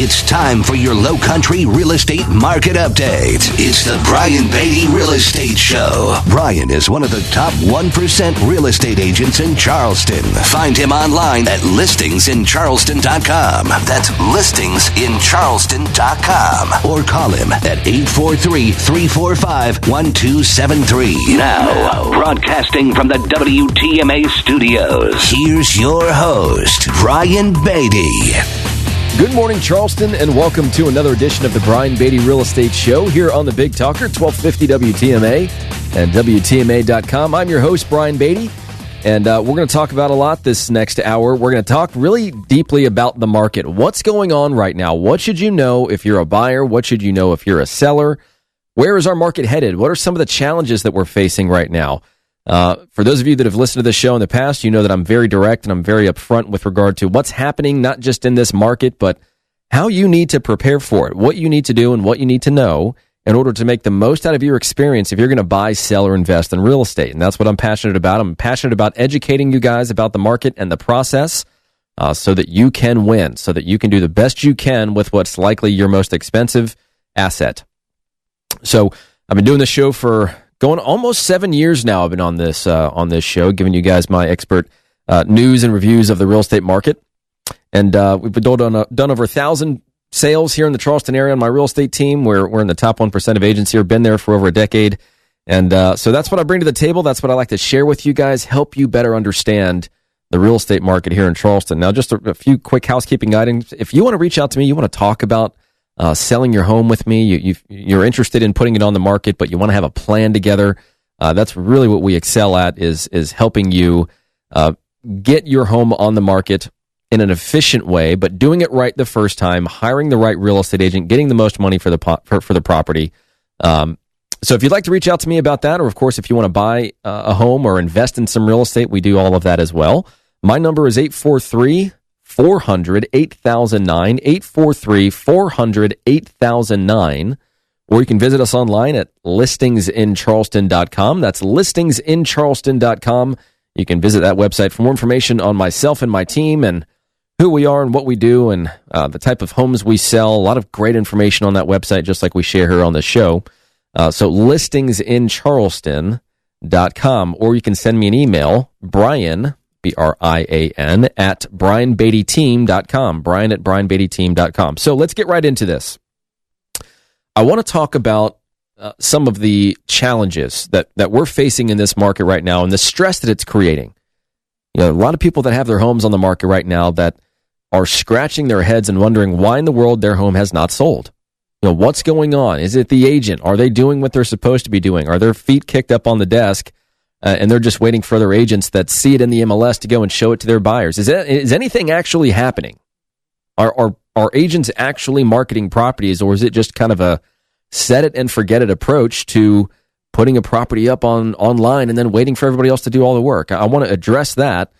It's time for your Low Country real estate market update. It's the Brian Beatty Real Estate Show. Brian is one of the top 1% real estate agents in Charleston. Find him online at listingsincharleston.com. That's listingsincharleston.com. Or call him at 843-345-1273. Now, broadcasting from the WTMA studios, here's your host, Brian Beatty. Good morning, Charleston, and welcome to another edition of the Brian Beatty Real Estate Show here on the Big Talker, 1250 WTMA and WTMA.com. I'm your host, Brian Beatty, and we're going to talk about a lot this next hour. We're going to talk really deeply about the market. What's going on right now? What should you know if you're a buyer? What should you know if you're a seller? Where is our market headed? What are some of the challenges that we're facing right now? For those of you that have listened to this show in the past, you know that I'm very direct and I'm very upfront with regard to what's happening, not just in this market, but how you need to prepare for it, what you need to do and what you need to know in order to make the most out of your experience if you're going to buy, sell, or invest in real estate. And that's what I'm passionate about. I'm passionate about educating you guys about the market and the process so that you can win, so that you can do the best you can with what's likely your most expensive asset. So I've been doing this show for going almost 7 years now. I've been on this show, giving you guys my expert news and reviews of the real estate market. And we've been done over 1,000 sales here in the Charleston area on my real estate team. We're in the top 1% of agents here, been there for over a decade. And so that's what I bring to the table. That's what I like to share with you guys, help you better understand the real estate market here in Charleston. Now, just a few quick housekeeping items. If you want to reach out to me, you want to talk about selling your home with me, you're interested in putting it on the market, but you want to have a plan together. That's really what we excel at, is helping you get your home on the market in an efficient way, but doing it right the first time, hiring the right real estate agent, getting the most money for the property. So if you'd like to reach out to me about that, or of course, if you want to buy a home or invest in some real estate, we do all of that as well. My number is 843-400-8009, 843-400-8009, or you can visit us online at listingsincharleston.com. That's listingsincharleston.com. You can visit that website for more information on myself and my team and who we are and what we do and the type of homes we sell. A lot of great information on that website, just like we share here on the show. So listingsincharleston.com, or you can send me an email, Brian, Brian, at brianbeattyteam.com, Brian at brianbeattyteam.com. So let's get right into this. I want to talk about some of the challenges that we're facing in this market right now and the stress that it's creating. You know, a lot of people that have their homes on the market right now that are scratching their heads and wondering why in the world their home has not sold. You know, what's going on? Is it the agent? Are they doing what they're supposed to be doing? Are their feet kicked up on the desk? And they're just waiting for their agents that see it in the MLS to go and show it to their buyers. Is anything actually happening? Are agents actually marketing properties, or is it just kind of a set it and forget it approach to putting a property up online and then waiting for everybody else to do all the work? I want to address that,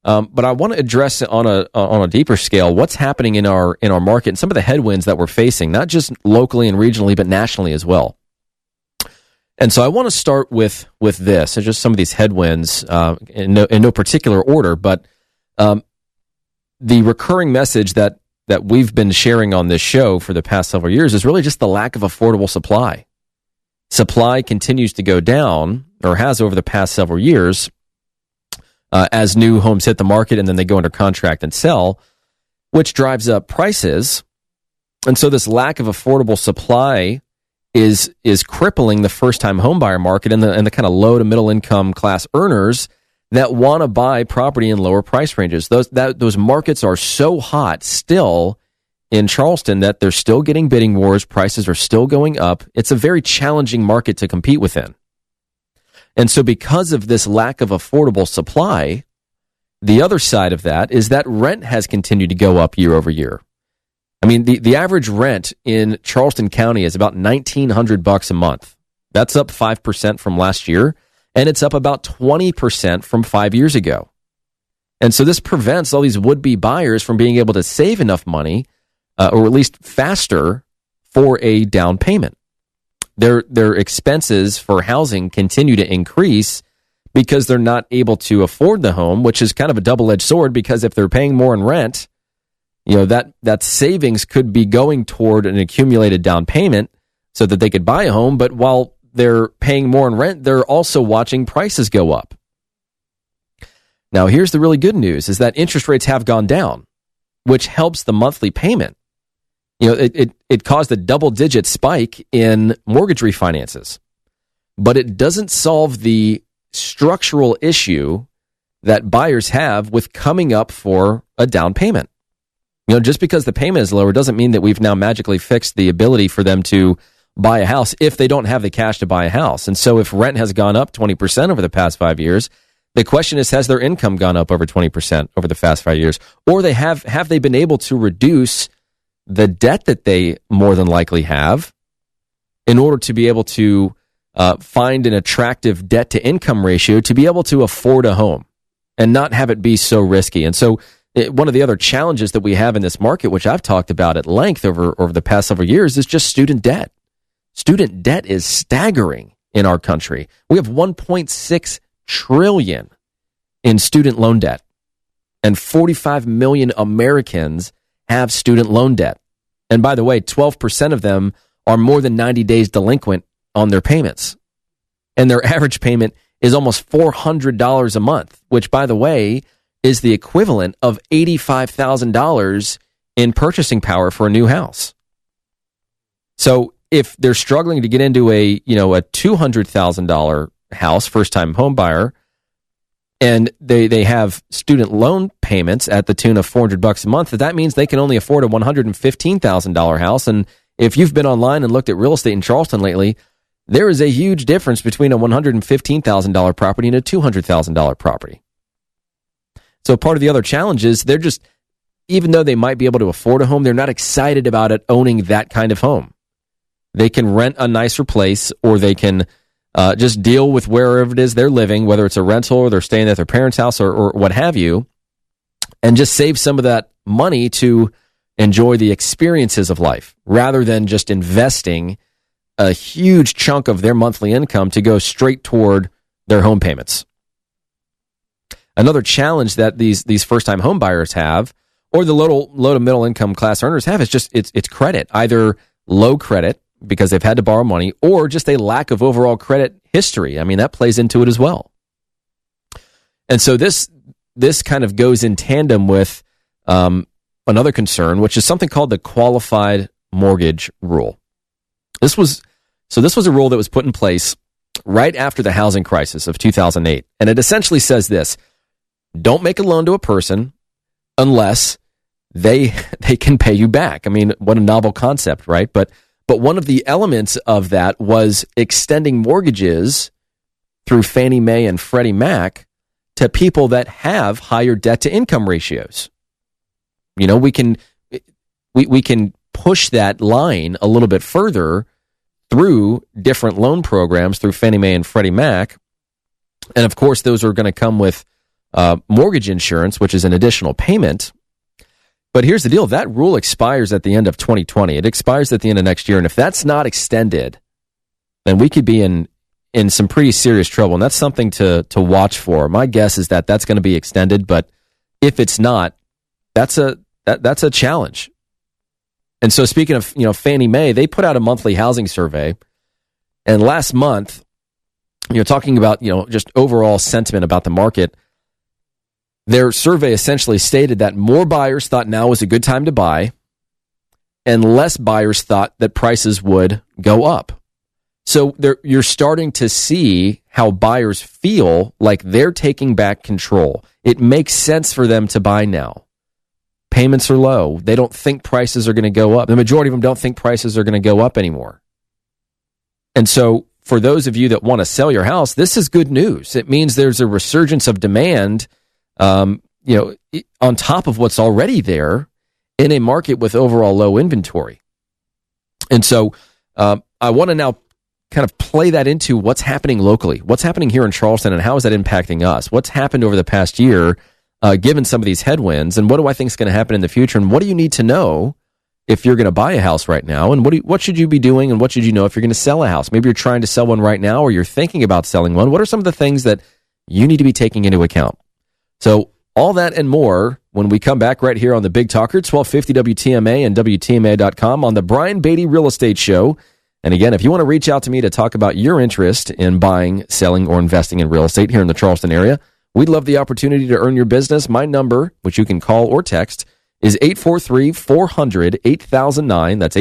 but I want to address on a deeper scale what's happening in our market and some of the headwinds that we're facing, not just locally and regionally, but nationally as well. And so I want to start with this, and just some of these headwinds in no particular order, but the recurring message that we've been sharing on this show for the past several years is really just the lack of affordable supply. Supply continues to go down, or has over the past several years, as new homes hit the market and then they go under contract and sell, which drives up prices. And so this lack of affordable supply is crippling the first-time homebuyer market and the kind of low to middle income class earners that want to buy property in lower price ranges. Those markets are so hot still in Charleston that they're still getting bidding wars. Prices are still going up. It's a very challenging market to compete within. And so because of this lack of affordable supply, the other side of that is that rent has continued to go up year over year. I mean, the average rent in Charleston County is about $1,900 a month. That's up 5% from last year, and it's up about 20% from 5 years ago. And so this prevents all these would-be buyers from being able to save enough money, or at least faster, for a down payment. Their expenses for housing continue to increase because they're not able to afford the home, which is kind of a double-edged sword, because if they're paying more in rent, that savings could be going toward an accumulated down payment so that they could buy a home. But while they're paying more in rent, they're also watching prices go up. Now, here's the really good news, is that interest rates have gone down, which helps the monthly payment. It caused a double-digit spike in mortgage refinances, but it doesn't solve the structural issue that buyers have with coming up for a down payment. Just because the payment is lower doesn't mean that we've now magically fixed the ability for them to buy a house if they don't have the cash to buy a house. And so if rent has gone up 20% over the past 5 years, the question is, has their income gone up over 20% over the past 5 years? Or have they been able to reduce the debt that they more than likely have in order to be able to find an attractive debt to income ratio to be able to afford a home and not have it be so risky? And so one of the other challenges that we have in this market, which I've talked about at length over the past several years, is just student debt. Student debt is staggering in our country. We have $1.6 trillion in student loan debt, and 45 million Americans have student loan debt. And by the way, 12% of them are more than 90 days delinquent on their payments. And their average payment is almost $400 a month, which, by the way, is the equivalent of $85,000 in purchasing power for a new house. So if they're struggling to get into a $200,000 house, first-time home buyer, and they have student loan payments at the tune of $400 a month, that means they can only afford a $115,000 house. And if you've been online and looked at real estate in Charleston lately, there is a huge difference between a $115,000 property and a $200,000 property. So part of the other challenge is they're just, even though they might be able to afford a home, they're not excited about it owning that kind of home. They can rent a nicer place, or they can just deal with wherever it is they're living, whether it's a rental or they're staying at their parents' house or what have you, and just save some of that money to enjoy the experiences of life rather than just investing a huge chunk of their monthly income to go straight toward their home payments. Another challenge that these first-time home buyers have, or the low to middle income class earners have, is just it's credit, either low credit because they've had to borrow money, or just a lack of overall credit history. I mean, that plays into it as well. And so this kind of goes in tandem with another concern, which is something called the qualified mortgage rule. This was a rule that was put in place right after the housing crisis of 2008. And it essentially says this: don't make a loan to a person unless they can pay you back. I mean, what a novel concept, right? But one of the elements of that was extending mortgages through Fannie Mae and Freddie Mac to people that have higher debt to income ratios. We can push that line a little bit further through different loan programs through Fannie Mae and Freddie Mac. And of course, those are going to come with mortgage insurance, which is an additional payment. But here's the deal. That rule expires at the end of 2020. It expires at the end of next year. And if that's not extended, then we could be in some pretty serious trouble. And that's something to watch for. My guess is that that's going to be extended. But if it's not, that's a challenge. And so speaking of, Fannie Mae, they put out a monthly housing survey. And last month, talking about, just overall sentiment about the market, their survey essentially stated that more buyers thought now was a good time to buy, and less buyers thought that prices would go up. So you're starting to see how buyers feel like they're taking back control. It makes sense for them to buy now. Payments are low. They don't think prices are going to go up. The majority of them don't think prices are going to go up anymore. And so for those of you that want to sell your house, this is good news. It means there's a resurgence of demand on top of what's already there in a market with overall low inventory. And so I want to now kind of play that into what's happening locally. What's happening here in Charleston, and how is that impacting us? What's happened over the past year, given some of these headwinds, and what do I think is going to happen in the future? And what do you need to know if you're going to buy a house right now? And what should you be doing, and what should you know if you're going to sell a house? Maybe you're trying to sell one right now, or you're thinking about selling one. What are some of the things that you need to be taking into account? So all that and more when we come back right here on the Big Talker, 1250 WTMA and WTMA.com on the Brian Beatty Real Estate Show. And again, if you want to reach out to me to talk about your interest in buying, selling, or investing in real estate here in the Charleston area, we'd love the opportunity to earn your business. My number, which you can call or text, is 843-400-8009. That's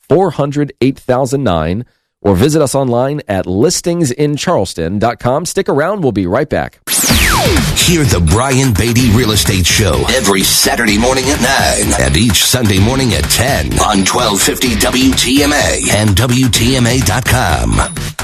843-400-8009. Or visit us online at listingsincharleston.com. Stick around. We'll be right back. Hear the Brian Beatty Real Estate Show every Saturday morning at 9 and each Sunday morning at 10 on 1250 WTMA and WTMA.com.